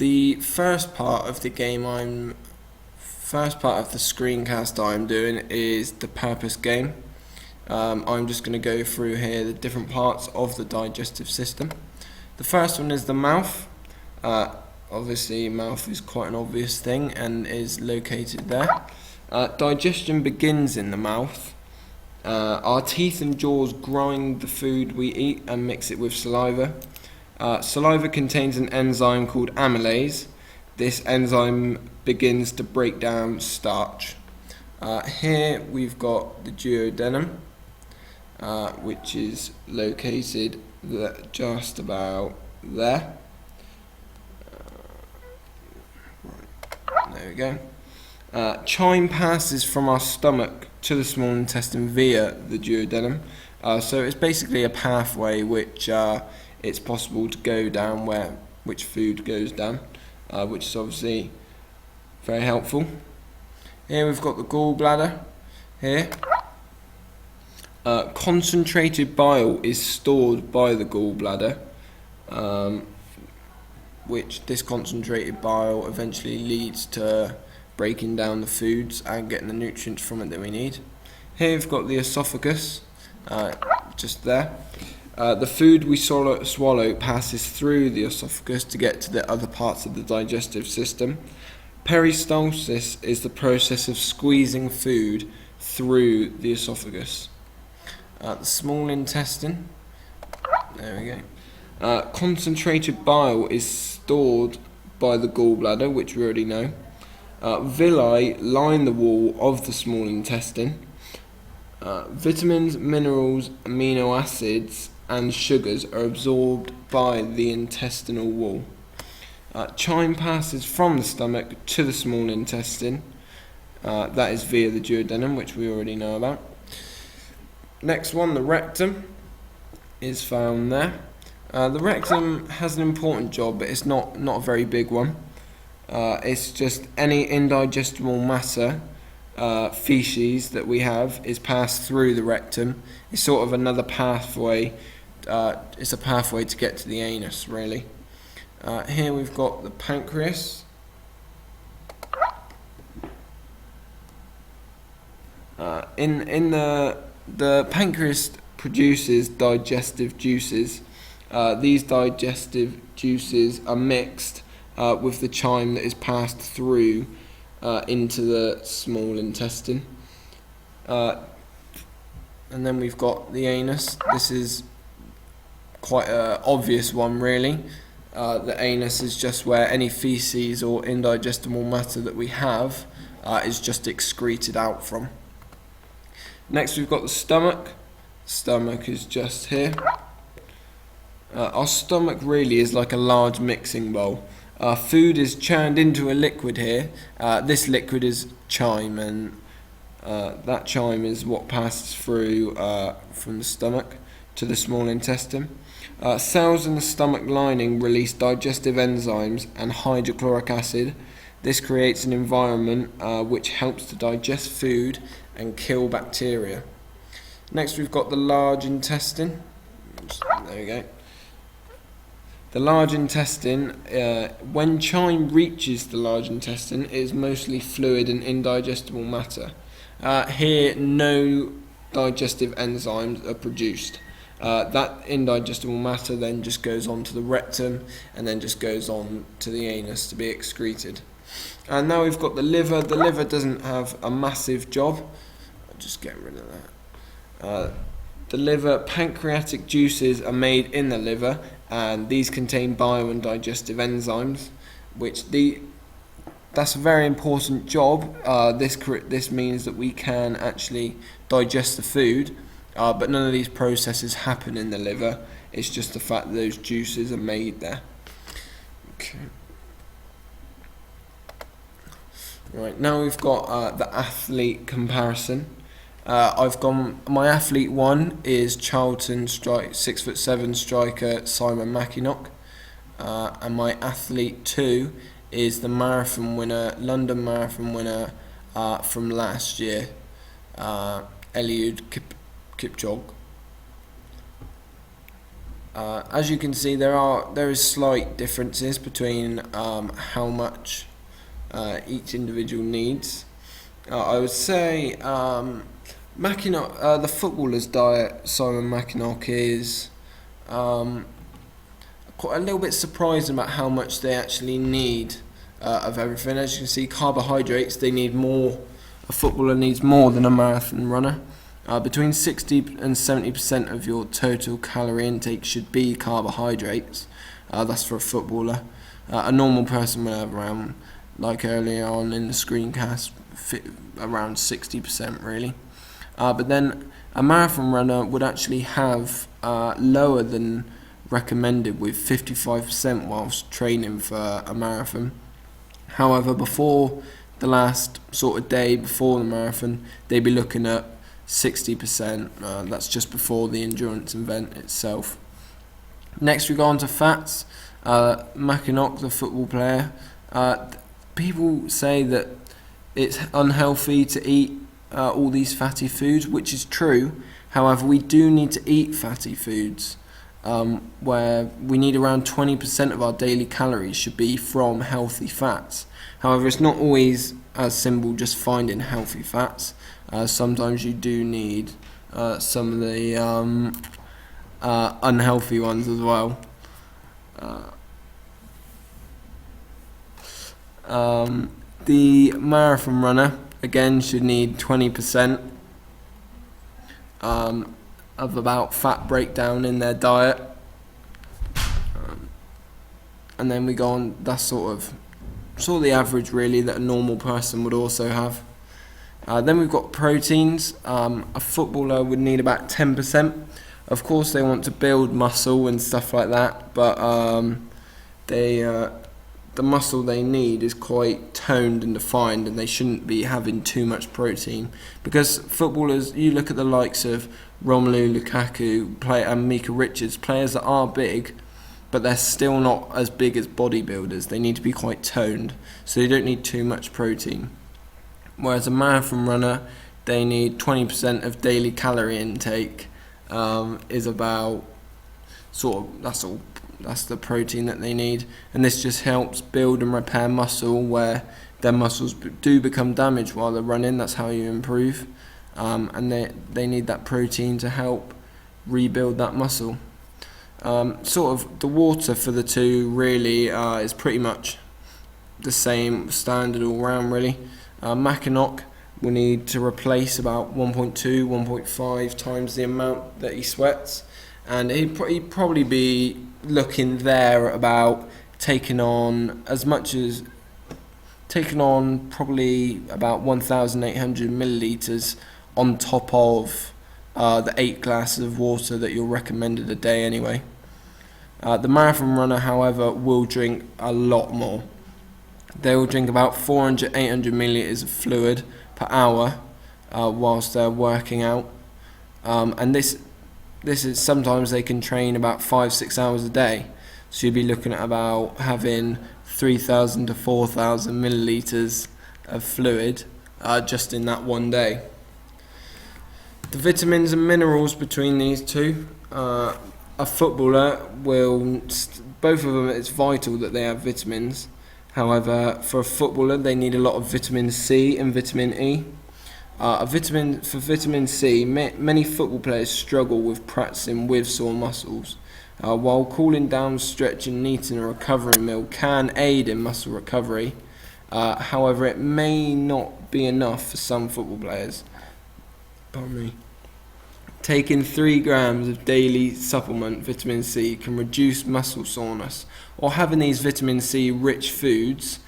The first part of the screencast I'm doing is the purpose game. I'm just going to go through here the different parts of the digestive system. The first one is the mouth. Obviously, mouth is quite an obvious thing and is located there. Digestion begins in the mouth. Our teeth and jaws grind the food we eat and mix it with saliva. Saliva contains an enzyme called amylase. This enzyme begins to break down starch. Here we've got the duodenum, which is located just about there. There we go. Chyme passes from our stomach to the small intestine via the duodenum. So it's basically a pathway which it's possible to go down which food goes down, which is obviously very helpful. Here we've got the gallbladder. Here, concentrated bile is stored by the gallbladder, which this concentrated bile eventually leads to breaking down the foods and getting the nutrients from it that we need. Here we've got the esophagus, just there. The food we swallow passes through the esophagus to get to the other parts of the digestive system. Peristalsis is the process of squeezing food through the esophagus. The small intestine, there we go. Concentrated bile is stored by the gallbladder, which we already know. Villi line the wall of the small intestine. Vitamins, minerals, amino acids and sugars are absorbed by the intestinal wall. Chyme passes from the stomach to the small intestine. That is via the duodenum, which we already know about. Next one, the rectum, is found there. The rectum has an important job, but it's not a very big one. It's just any indigestible matter, feces that we have is passed through the rectum. It's sort of another pathway. It's a pathway to get to the anus, really. Here we've got the pancreas. In the pancreas produces digestive juices. These digestive juices are mixed with the chyme that is passed through into the small intestine. And then we've got the anus. This is quite an obvious one, really. The anus is just where any feces or indigestible matter that we have is just excreted out from. Next we've got the stomach. Stomach is just here. Our stomach really is like a large mixing bowl. Food is churned into a liquid here. This liquid is chyme, and that chyme is what passes through from the stomach to the small intestine. Cells in the stomach lining release digestive enzymes and hydrochloric acid. This creates an environment which helps to digest food and kill bacteria. Next we've got the large intestine. There we go. The large intestine, when chyme reaches the large intestine, it is mostly fluid and indigestible matter. Here, no digestive enzymes are produced. That indigestible matter then just goes on to the rectum and then just goes on to the anus to be excreted. And now we've got the liver. The liver doesn't have a massive job. I'll just get rid of that. The liver, pancreatic juices are made in the liver, and these contain bile and digestive enzymes, that's a very important job. This means that we can actually digest the food, but none of these processes happen in the liver. It's just the fact that those juices are made there. Okay. Right, now we've got the athlete comparison. My athlete 1 is Charlton 6'7" striker Simon Mackinock, and my athlete 2 is the London Marathon winner from last year, Eliud Kipchoge. As you can see, there is slight differences between how much each individual needs. I would say the footballer's diet, Simon Mackinock, is quite a little bit surprising about how much they actually need of everything. As you can see, carbohydrates, they need more. A footballer needs more than a marathon runner. Between 60 and 70% of your total calorie intake should be carbohydrates. That's for a footballer. A normal person will have around, like earlier on in the screencast, around 60% really. But then a marathon runner would actually have lower than recommended, with 55% whilst training for a marathon. However, before the last sort of day before the marathon, they'd be looking at 60%. That's just before the endurance event itself. Next we go on to fats. Mackinock, the football player, people say that it's unhealthy to eat all these fatty foods, which is true. However, we do need to eat fatty foods, where we need around 20% of our daily calories should be from healthy fats. However, it's not always as simple just finding healthy fats. Sometimes you do need some of the unhealthy ones as well. The marathon runner, again, should need 20% of about fat breakdown in their diet. And then we go on, that's sort of the average really that a normal person would also have. Then we've got proteins. A footballer would need about 10%. Of course they want to build muscle and stuff like that, but the muscle they need is quite toned and defined, and they shouldn't be having too much protein, because footballers, you look at the likes of Romelu Lukaku and Mika Richards, players that are big, but they're still not as big as bodybuilders. They need to be quite toned, so they don't need too much protein. Whereas a marathon runner, they need 20% of daily calorie intake, is about that's the protein that they need, and this just helps build and repair muscle where their muscles do become damaged while they're running. That's how you improve, and they need that protein to help rebuild that muscle. Sort of the water for the two really is pretty much the same standard all round really. Mackinock will need to replace about 1.2, 1.5 times the amount that he sweats, and he'd probably be looking there at about taking on probably about 1,800 millilitres on top of the 8 glasses of water that you're recommended a day anyway. The marathon runner, however, will drink a lot more. They will drink about 400, 800 millilitres of fluid per hour whilst they're working out, and this is, sometimes they can train about 5-6 hours a day, so you'll be looking at about having 3,000 to 4,000 millilitres of fluid just in that one day. The vitamins and minerals between these two, a footballer will, both of them, it's vital that they have vitamins. However, for a footballer, they need a lot of vitamin C and vitamin E. For vitamin C, many football players struggle with practicing with sore muscles. While cooling down, stretching, and eating a recovery meal can aid in muscle recovery, however, it may not be enough for some football players. Pardon me. Taking 3 grams of daily supplement vitamin C can reduce muscle soreness, or having these vitamin C rich foods,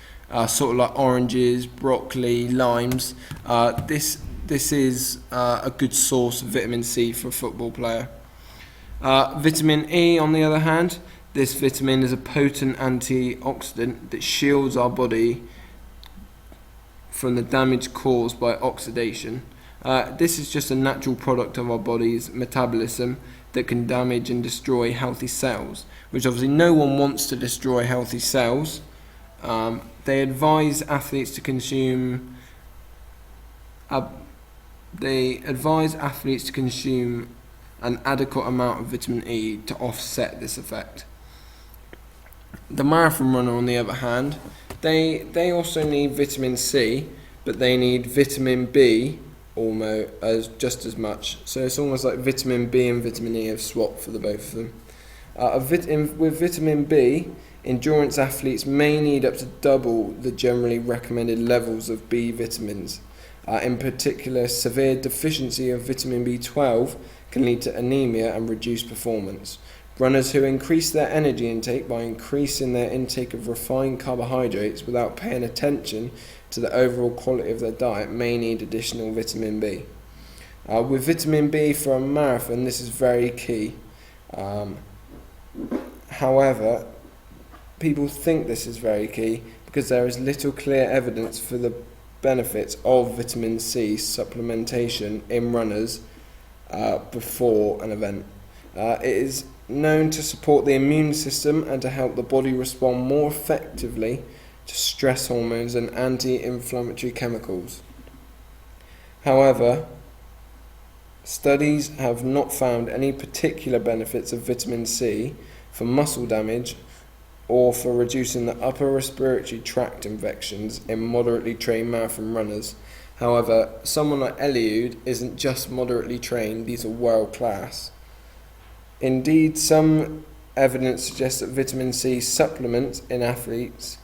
sort of like oranges, broccoli, limes, this is a good source of vitamin C for a football player. Vitamin E, on the other hand, this vitamin is a potent antioxidant that shields our body from the damage caused by oxidation. This is just a natural product of our body's metabolism that can damage and destroy healthy cells, which obviously no one wants to destroy healthy cells. They advise athletes to consume an adequate amount of vitamin E to offset this effect. The marathon runner, on the other hand, they also need vitamin C, but they need vitamin B just as much. So it's almost like vitamin B and vitamin E have swapped for the both of them. With vitamin B, endurance athletes may need up to double the generally recommended levels of B vitamins. In particular, severe deficiency of vitamin B12 can lead to anemia and reduced performance. Runners who increase their energy intake by increasing their intake of refined carbohydrates without paying attention to the overall quality of their diet may need additional vitamin B. With vitamin B for a marathon, this is very key. However, people think this is very key because there is little clear evidence for the benefits of vitamin C supplementation in runners before an event. It is known to support the immune system and to help the body respond more effectively to stress hormones and anti-inflammatory chemicals. However, studies have not found any particular benefits of vitamin C for muscle damage or for reducing the upper respiratory tract infections in moderately trained marathon runners. However, someone like Eliud isn't just moderately trained, these are world class. Indeed, some evidence suggests that vitamin C supplements in athletes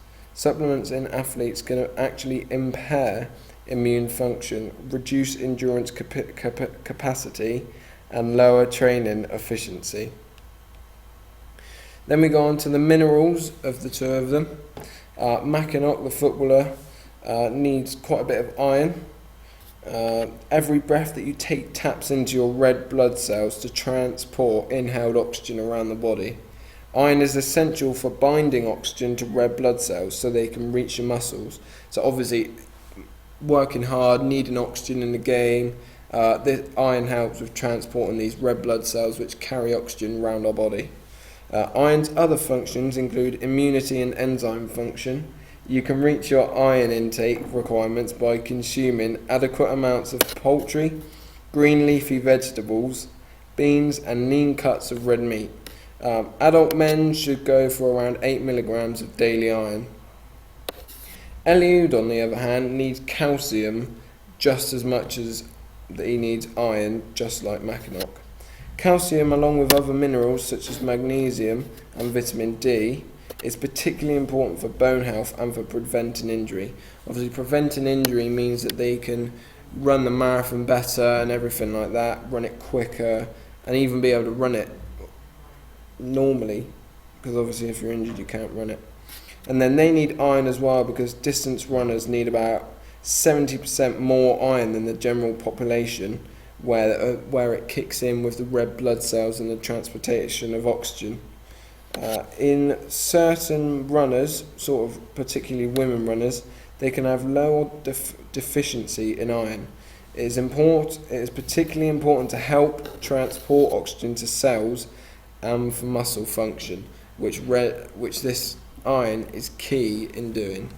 can actually impair immune function, reduce endurance capacity, and lower training efficiency. Then we go on to the minerals of the two of them. Mackinac, the footballer, needs quite a bit of iron. Every breath that you take taps into your red blood cells to transport inhaled oxygen around the body. Iron is essential for binding oxygen to red blood cells so they can reach your muscles. So obviously, working hard, needing oxygen in the game, the iron helps with transporting these red blood cells which carry oxygen around our body. Iron's other functions include immunity and enzyme function. You can reach your iron intake requirements by consuming adequate amounts of poultry, green leafy vegetables, beans, and lean cuts of red meat. Adult men should go for around 8 milligrams of daily iron. Eliud, on the other hand, needs calcium just as much as he needs iron, just like Mackinac. Calcium, along with other minerals such as magnesium and vitamin D, is particularly important for bone health and for preventing injury. Obviously, preventing injury means that they can run the marathon better and everything like that, run it quicker, and even be able to run it normally, because obviously if you're injured you can't run it. And then they need iron as well, because distance runners need about 70% more iron than the general population, where it kicks in with the red blood cells and the transportation of oxygen. In certain runners, sort of particularly women runners, they can have low deficiency in iron. It is particularly important to help transport oxygen to cells and for muscle function, which this iron is key in doing.